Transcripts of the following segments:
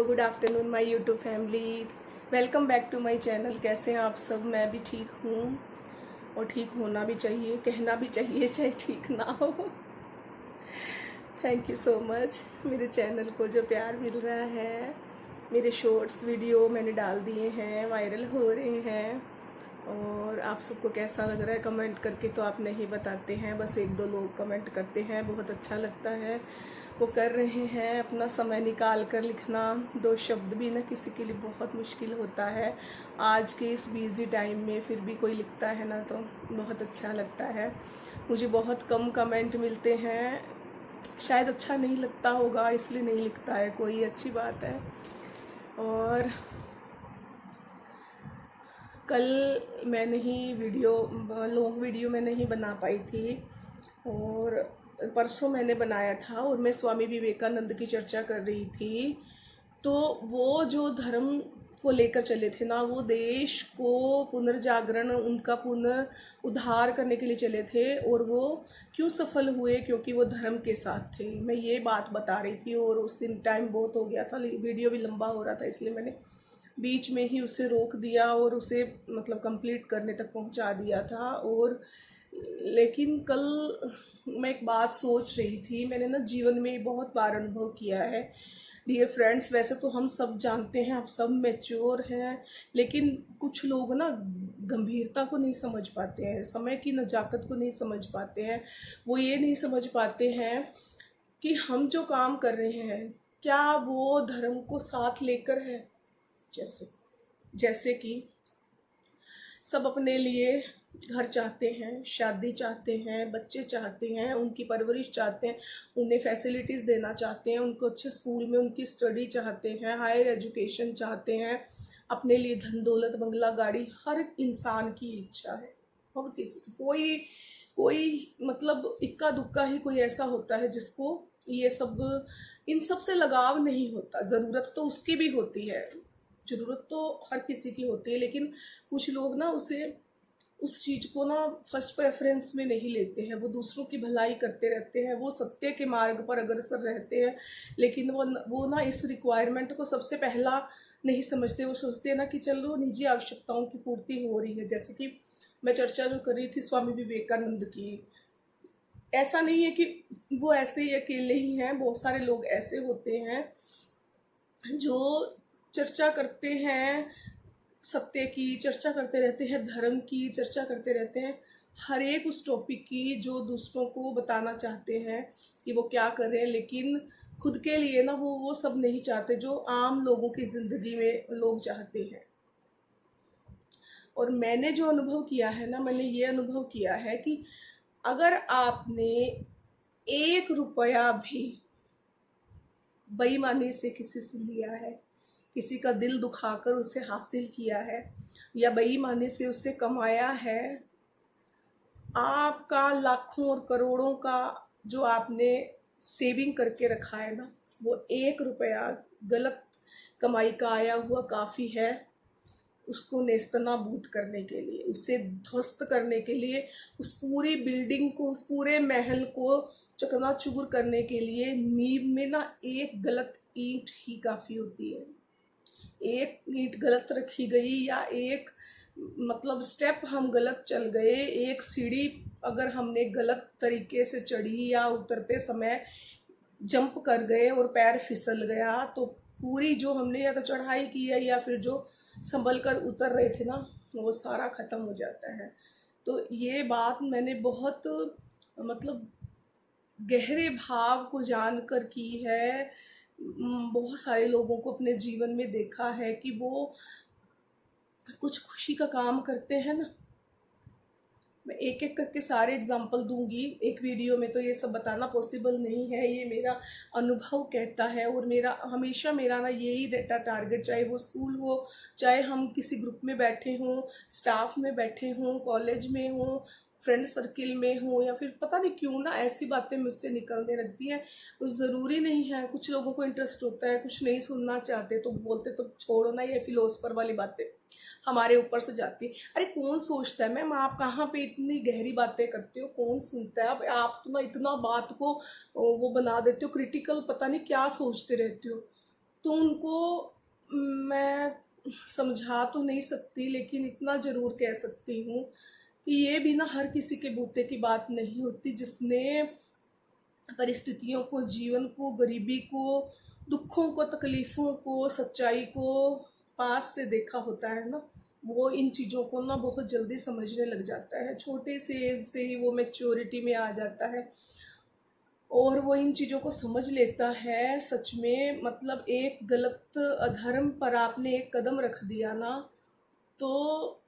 Good afternoon my YouTube family. Welcome back to my channel. कैसे हैं आप सब? मैं भी ठीक हूँ और ठीक होना भी चाहिए, कहना भी चाहिए चाहे ठीक ना हो। थैंक यू सो मच मेरे चैनल को जो प्यार मिल रहा है। मेरे शॉर्ट्स वीडियो मैंने डाल दिए हैं, वायरल हो रहे हैं और आप सबको कैसा लग रहा है कमेंट करके तो आप नहीं बताते हैं। बस एक दो लोग कमेंट करते हैं, बहुत अच्छा लगता है वो कर रहे हैं। अपना समय निकाल कर लिखना, दो शब्द भी ना किसी के लिए बहुत मुश्किल होता है आज के इस बिज़ी टाइम में, फिर भी कोई लिखता है ना तो बहुत अच्छा लगता है। मुझे बहुत कम कमेंट मिलते हैं, शायद अच्छा नहीं लगता होगा इसलिए नहीं लिखता है कोई, अच्छी बात है। और कल मैं नहीं लॉन्ग वीडियो मैं नहीं बना पाई थी और परसों मैंने बनाया था और मैं स्वामी विवेकानंद की चर्चा कर रही थी। तो वो जो धर्म को लेकर चले थे ना, वो देश को पुनर्जागरण, उनका पुनर्उद्धार करने के लिए चले थे और वो क्यों सफल हुए, क्योंकि वो धर्म के साथ थे। मैं ये बात बता रही थी और उस दिन टाइम बहुत हो गया था, वीडियो भी लंबा हो रहा था इसलिए मैंने बीच में ही उसे रोक दिया और उसे मतलब कंप्लीट करने तक पहुंचा दिया था। और लेकिन कल मैं एक बात सोच रही थी, मैंने ना जीवन में बहुत बार अनुभव किया है डियर फ्रेंड्स। वैसे तो हम सब जानते हैं, आप सब मैच्योर हैं, लेकिन कुछ लोग ना गंभीरता को नहीं समझ पाते हैं, समय की नज़ाकत को नहीं समझ पाते हैं। वो ये नहीं समझ पाते हैं कि हम जो काम कर रहे हैं क्या वो धर्म को साथ लेकर है। जैसे कि सब अपने लिए घर चाहते हैं, शादी चाहते हैं, बच्चे चाहते हैं, उनकी परवरिश चाहते हैं, उन्हें फैसिलिटीज़ देना चाहते हैं, उनको अच्छे स्कूल में उनकी स्टडी चाहते हैं, हायर एजुकेशन चाहते हैं, अपने लिए धन दौलत बंगला गाड़ी हर इंसान की इच्छा है। और किसी कोई कोई मतलब इक्का दुक्का ही कोई ऐसा होता है जिसको ये सब, इन सब से लगाव नहीं होता। ज़रूरत तो उसकी भी होती है, ज़रूरत तो हर किसी की होती है, लेकिन कुछ लोग ना उस चीज़ को ना फर्स्ट प्रेफरेंस में नहीं लेते हैं। वो दूसरों की भलाई करते रहते हैं, वो सत्य के मार्ग पर अग्रसर रहते हैं, लेकिन वो ना इस रिक्वायरमेंट को सबसे पहला नहीं समझते। वो सोचते हैं ना कि चलो निजी आवश्यकताओं की पूर्ति हो रही है। जैसे कि मैं चर्चा जो कर रही थी स्वामी विवेकानंद की, ऐसा नहीं है कि वो ऐसे ही अकेले ही हैं, बहुत सारे लोग ऐसे होते हैं जो चर्चा करते हैं, सत्य की चर्चा करते रहते हैं, धर्म की चर्चा करते रहते हैं, हर एक उस टॉपिक की जो दूसरों को बताना चाहते हैं कि वो क्या कर रहे हैं, लेकिन खुद के लिए ना वो सब नहीं चाहते जो आम लोगों की ज़िंदगी में लोग चाहते हैं। और मैंने जो अनुभव किया है ना, मैंने ये अनुभव किया है कि अगर आपने 1 रुपया भी बेईमानी से किसी से लिया है, किसी का दिल दुखाकर उसे हासिल किया है या बेईमानी से उससे कमाया है, आपका लाखों और करोड़ों का जो आपने सेविंग करके रखा है ना, वो 1 रुपया गलत कमाई का आया हुआ काफ़ी है उसको नेस्तनाबूद करने के लिए, उसे ध्वस्त करने के लिए, उस पूरी बिल्डिंग को, उस पूरे महल को चकनाचूर करने के लिए नींव में ना एक गलत ईंट ही काफ़ी होती है। एक ईंट गलत रखी गई या एक मतलब स्टेप हम गलत चल गए, एक सीढ़ी अगर हमने गलत तरीके से चढ़ी या उतरते समय जंप कर गए और पैर फिसल गया, तो पूरी जो हमने या तो चढ़ाई की है या फिर जो संभल कर उतर रहे थे ना, वो सारा ख़त्म हो जाता है। तो ये बात मैंने बहुत मतलब गहरे भाव को जानकर की है। बहुत सारे लोगों को अपने जीवन में देखा है कि वो कुछ खुशी का काम करते हैं ना, मैं एक एक करके सारे एग्जाम्पल दूंगी एक वीडियो में, तो ये सब बताना पॉसिबल नहीं है, ये मेरा अनुभव कहता है। और मेरा हमेशा मेरा ना यही रहता टारगेट, चाहे वो स्कूल हो, चाहे हम किसी ग्रुप में बैठे हों, स्टाफ में बैठे हों, कॉलेज में हों, फ्रेंड सर्किल में हो, या फिर पता नहीं क्यों ना ऐसी बातें मुझसे निकलने लगती हैं। कुछ ज़रूरी नहीं है, कुछ लोगों को इंटरेस्ट होता है, कुछ नहीं सुनना चाहते तो बोलते तो छोड़ो ना, ये फिलोसफर वाली बातें हमारे ऊपर से जाती है। अरे कौन सोचता है मैम, आप कहाँ पे इतनी गहरी बातें करते हो, कौन सुनता है? अब आप तो ना इतना बात को वो बना देते हो क्रिटिकल, पता नहीं क्या सोचते रहते हो। तो उनको मैं समझा तो नहीं सकती, लेकिन इतना ज़रूर कह सकती हूँ कि ये भी ना हर किसी के बूते की बात नहीं होती। जिसने परिस्थितियों को, जीवन को, गरीबी को, दुखों को, तकलीफ़ों को, सच्चाई को पास से देखा होता है ना, वो इन चीज़ों को ना बहुत जल्दी समझने लग जाता है। छोटे से एज से ही वो मैच्योरिटी में आ जाता है और वो इन चीज़ों को समझ लेता है। सच में मतलब एक गलत अधर्म पर आपने एक कदम रख दिया ना, तो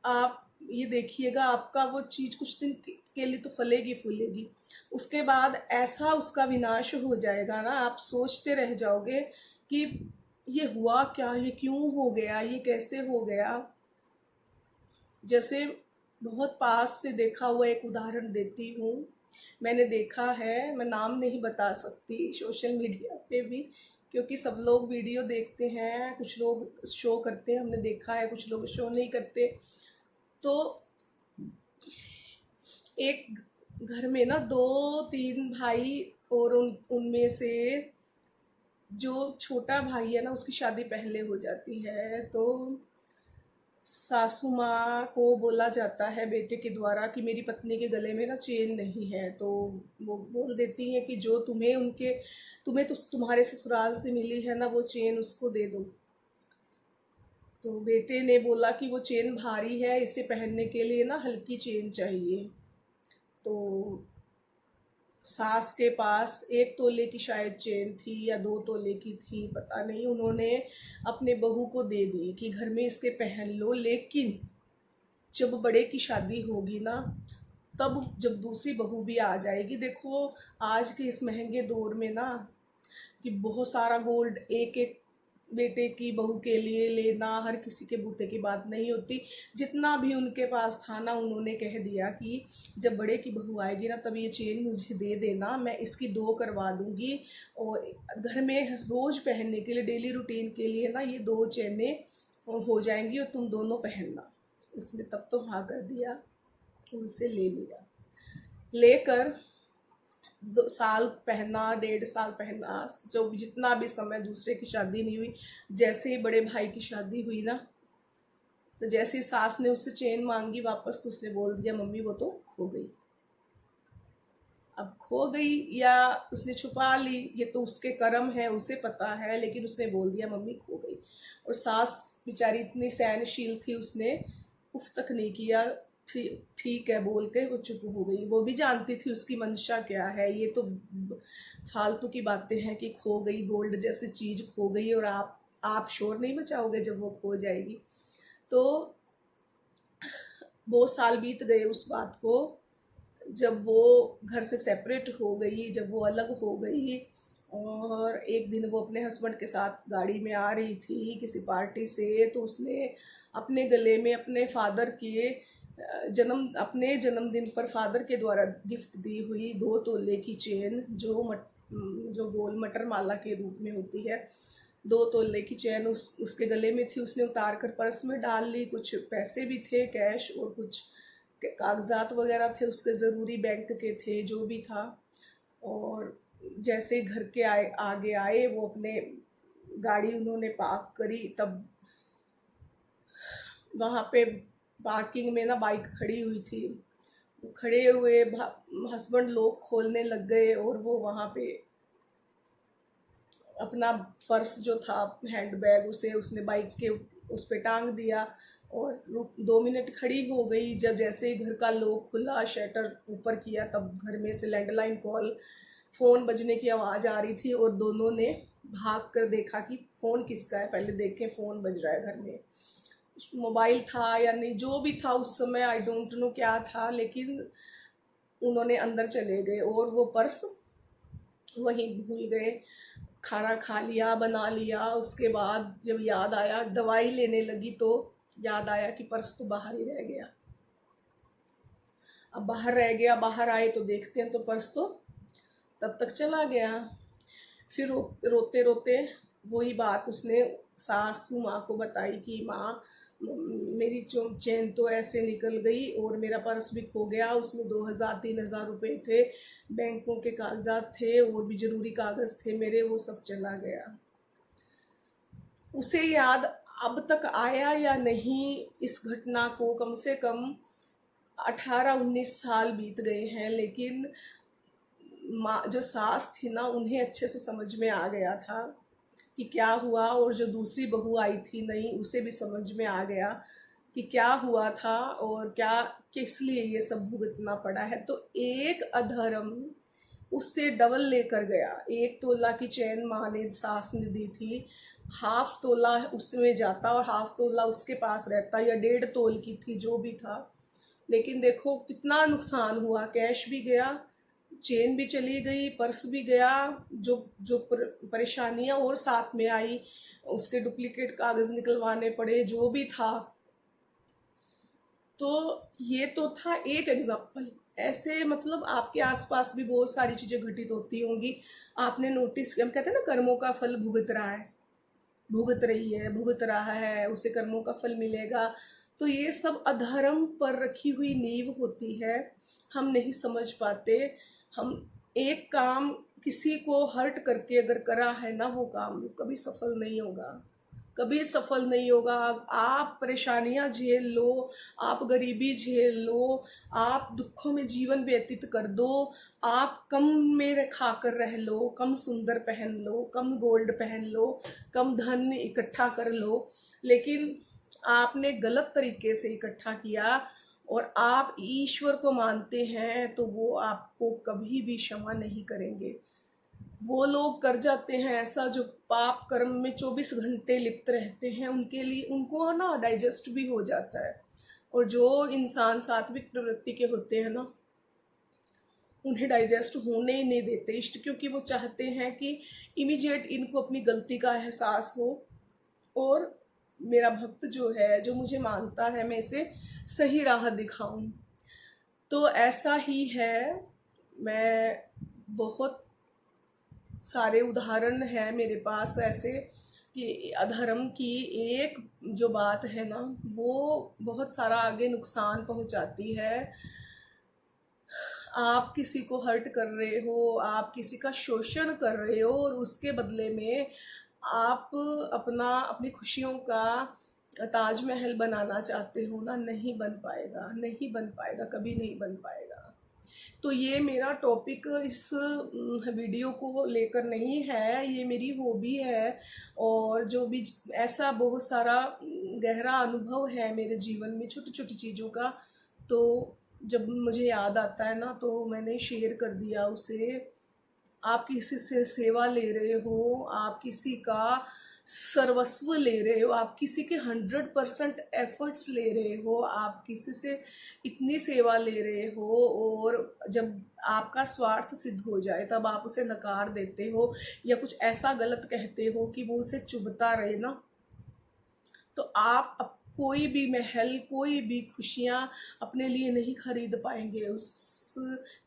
आप ये देखिएगा आपका वो चीज़ कुछ दिन के लिए तो फलेगी फूलेगी, उसके बाद ऐसा उसका विनाश हो जाएगा ना, आप सोचते रह जाओगे कि ये हुआ क्या, ये क्यों हो गया, ये कैसे हो गया। जैसे बहुत पास से देखा हुआ एक उदाहरण देती हूँ। मैंने देखा है, मैं नाम नहीं बता सकती सोशल मीडिया पे भी, क्योंकि सब लोग वीडियो देखते हैं, कुछ लोग शो करते हैं, हमने देखा है, कुछ लोग शो नहीं करते। तो एक घर में ना 2-3 भाई, और उनमें से जो छोटा भाई है ना उसकी शादी पहले हो जाती है। तो सासू माँ को बोला जाता है बेटे के द्वारा कि मेरी पत्नी के गले में ना चेन नहीं है, तो वो बोल देती हैं कि जो तुम्हें तो तुम्हारे ससुराल से मिली है ना वो चेन उसको दे दो। तो बेटे ने बोला कि वो चेन भारी है, इसे पहनने के लिए ना हल्की चेन चाहिए। तो सास के पास 1 तोले की शायद चेन थी या 2 तोले की थी, पता नहीं, उन्होंने अपने बहू को दे दी कि घर में इसके पहन लो, लेकिन जब बड़े की शादी होगी ना, तब जब दूसरी बहू भी आ जाएगी, देखो आज के इस महंगे दौर में ना कि बहुत सारा गोल्ड एक एक बेटे की बहू के लिए लेना हर किसी के बूते की बात नहीं होती। जितना भी उनके पास था ना, उन्होंने कह दिया कि जब बड़े की बहू आएगी ना तब ये चेन मुझे दे देना, मैं इसकी 2 करवा दूंगी और घर में रोज़ पहनने के लिए, डेली रूटीन के लिए ना ये 2 चेनें हो जाएंगी और तुम दोनों पहनना। उसने तब तो हाँ कर दिया, उनसे ले लिया। लेकर 2 साल पहना, 1.5 साल पहना, जो जितना भी समय, दूसरे की शादी नहीं हुई। जैसे ही बड़े भाई की शादी हुई ना, तो जैसे ही सास ने उससे चेन मांगी वापस, तो उसने बोल दिया मम्मी वो तो खो गई। अब खो गई या उसने छुपा ली, ये तो उसके कर्म है, उसे पता है, लेकिन उसने बोल दिया मम्मी खो गई। और सास बेचारी इतनी सहनशील थी, उसने उफ तक नहीं किया, ठीक है बोल के वो चुप हो गई। वो भी जानती थी उसकी मंशा क्या है, ये तो फालतू की बातें हैं कि खो गई, गोल्ड जैसी चीज खो गई और आप शोर नहीं मचाओगे जब वो खो जाएगी। तो बहुत साल बीत गए उस बात को, जब वो घर से सेपरेट हो गई, जब वो अलग हो गई, और एक दिन वो अपने हस्बैंड के साथ गाड़ी में आ रही थी किसी पार्टी से, तो उसने अपने गले में अपने फादर के अपने जन्मदिन पर फादर के द्वारा गिफ्ट दी हुई 2 तोले की चेन, जो गोल मटर माला के रूप में होती है, 2 तोले की चेन उसके गले में थी। उसने उतार कर पर्स में डाल ली, कुछ पैसे भी थे कैश और कुछ कागजात वगैरह थे उसके, ज़रूरी बैंक के थे, जो भी था। और जैसे घर के आगे आए, वो अपने गाड़ी उन्होंने पार्क करी, तब वहाँ पे पार्किंग में ना बाइक खड़ी हुई थी। खड़े हुए हस्बैंड लोग खोलने लग गए और वो वहाँ पे अपना पर्स जो था, हैंड बैग, उसे उसने बाइक के उस पे टांग दिया और 2 मिनट खड़ी हो गई। जब जैसे ही घर का लॉक खुला, शटर ऊपर किया, तब घर में से लैंडलाइन कॉल, फ़ोन बजने की आवाज़ आ रही थी और दोनों ने भाग कर देखा कि फ़ोन किसका है, पहले देखें फ़ोन बज रहा है घर में। मोबाइल था या नहीं, जो भी था उस समय, आई डोंट नो क्या था, लेकिन उन्होंने अंदर चले गए और वो पर्स वहीं भूल गए। खाना खा लिया, बना लिया, उसके बाद जब याद आया, दवाई लेने लगी, तो याद आया कि पर्स तो बाहर ही रह गया। अब बाहर रह गया, बाहर आए तो देखते हैं तो पर्स तो तब तक चला गया। फिर रोते रोते वही बात उसने सासू माँ को बताई कि माँ मेरी चेन तो ऐसे निकल गई और मेरा पर्स भी खो गया, उसमें 2,000-3,000 रुपये थे, बैंकों के कागजात थे और भी ज़रूरी कागज़ थे मेरे, वो सब चला गया। उसे याद अब तक आया या नहीं इस घटना को, कम से कम 18-19 साल बीत गए हैं, लेकिन माँ जो सास थी ना, उन्हें अच्छे से समझ में आ गया था कि क्या हुआ, और जो दूसरी बहू आई थी नई, उसे भी समझ में आ गया कि क्या हुआ था और क्या किस लिए ये सब भुगतना पड़ा है। तो एक अधर्म उससे डबल लेकर गया। 1 तोला की चैन माँ ने, सास ने दी थी, हाफ तोला उसमें जाता और हाफ तोला उसके पास रहता, या 1.5 तोल की थी, जो भी था। लेकिन देखो कितना नुकसान हुआ, कैश भी गया, चेन भी चली गई, पर्स भी गया, जो जो परेशानियां और साथ में आई, उसके डुप्लीकेट कागज निकलवाने पड़े, जो भी था। तो ये तो था एक एग्जाम्पल। ऐसे मतलब आपके आसपास भी बहुत सारी चीजें घटित होती होंगी। आपने नोटिस, हम कहते हैं ना, कर्मों का फल भुगत रहा है, भुगत रही है, भुगत रहा है, उसे कर्मों का फल मिलेगा। तो ये सब अधर्म पर रखी हुई नींव होती है, हम नहीं समझ पाते। हम एक काम किसी को हर्ट करके अगर करा है ना, वो काम कभी सफल नहीं होगा, कभी सफल नहीं होगा। आप परेशानियां झेल लो, आप गरीबी झेल लो, आप दुखों में जीवन व्यतीत कर दो, आप कम में खाकर रह लो, कम सुंदर पहन लो, कम गोल्ड पहन लो, कम धन इकट्ठा कर लो, लेकिन आपने गलत तरीके से इकट्ठा किया और आप ईश्वर को मानते हैं, तो वो आपको कभी भी क्षमा नहीं करेंगे। वो लोग कर जाते हैं ऐसा जो पाप कर्म में 24 घंटे लिप्त रहते हैं, उनके लिए, उनको ना डाइजेस्ट भी हो जाता है। और जो इंसान सात्विक प्रवृत्ति के होते हैं ना, उन्हें डाइजेस्ट होने ही नहीं देते इष्ट, क्योंकि वो चाहते हैं कि इमीडिएट इनको अपनी गलती का एहसास हो, और मेरा भक्त जो है, जो मुझे मानता है, मैं इसे सही राह दिखाऊं। तो ऐसा ही है। मैं बहुत सारे उदाहरण हैं मेरे पास ऐसे कि अधर्म की एक जो बात है ना, वो बहुत सारा आगे नुकसान पहुंचाती है। आप किसी को हर्ट कर रहे हो, आप किसी का शोषण कर रहे हो, और उसके बदले में आप अपनी खुशियों का ताजमहल बनाना चाहते हो ना, नहीं बन पाएगा, नहीं बन पाएगा, कभी नहीं बन पाएगा। तो ये मेरा टॉपिक इस वीडियो को लेकर नहीं है, ये मेरी हॉबी है, और जो भी ऐसा बहुत सारा गहरा अनुभव है मेरे जीवन में छोटी छोटी चीज़ों का, तो जब मुझे याद आता है ना, तो मैंने शेयर कर दिया उसे। आप किसी से सेवा ले रहे हो, आप किसी का सर्वस्व ले रहे हो, आप किसी के 100% एफर्ट्स ले रहे हो, आप किसी से इतनी सेवा ले रहे हो, और जब आपका स्वार्थ सिद्ध हो जाए तब आप उसे नकार देते हो, या कुछ ऐसा गलत कहते हो कि वो उसे चुभता रहे ना, तो आप कोई भी महल, कोई भी खुशियाँ अपने लिए नहीं खरीद पाएंगे उस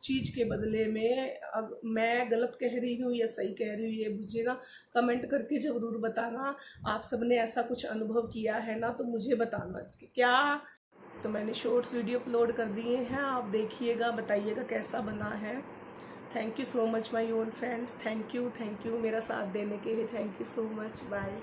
चीज़ के बदले में। मैं गलत कह रही हूँ या सही कह रही हूँ, ये मुझे ना कमेंट करके ज़रूर बताना। आप सबने ऐसा कुछ अनुभव किया है ना, तो मुझे बताना कि क्या। तो मैंने शॉर्ट्स वीडियो अपलोड कर दिए हैं, आप देखिएगा, बताइएगा कैसा बना है। Thank you so much my own friends, thank you मेरा साथ देने के लिए, thank you so much, bye.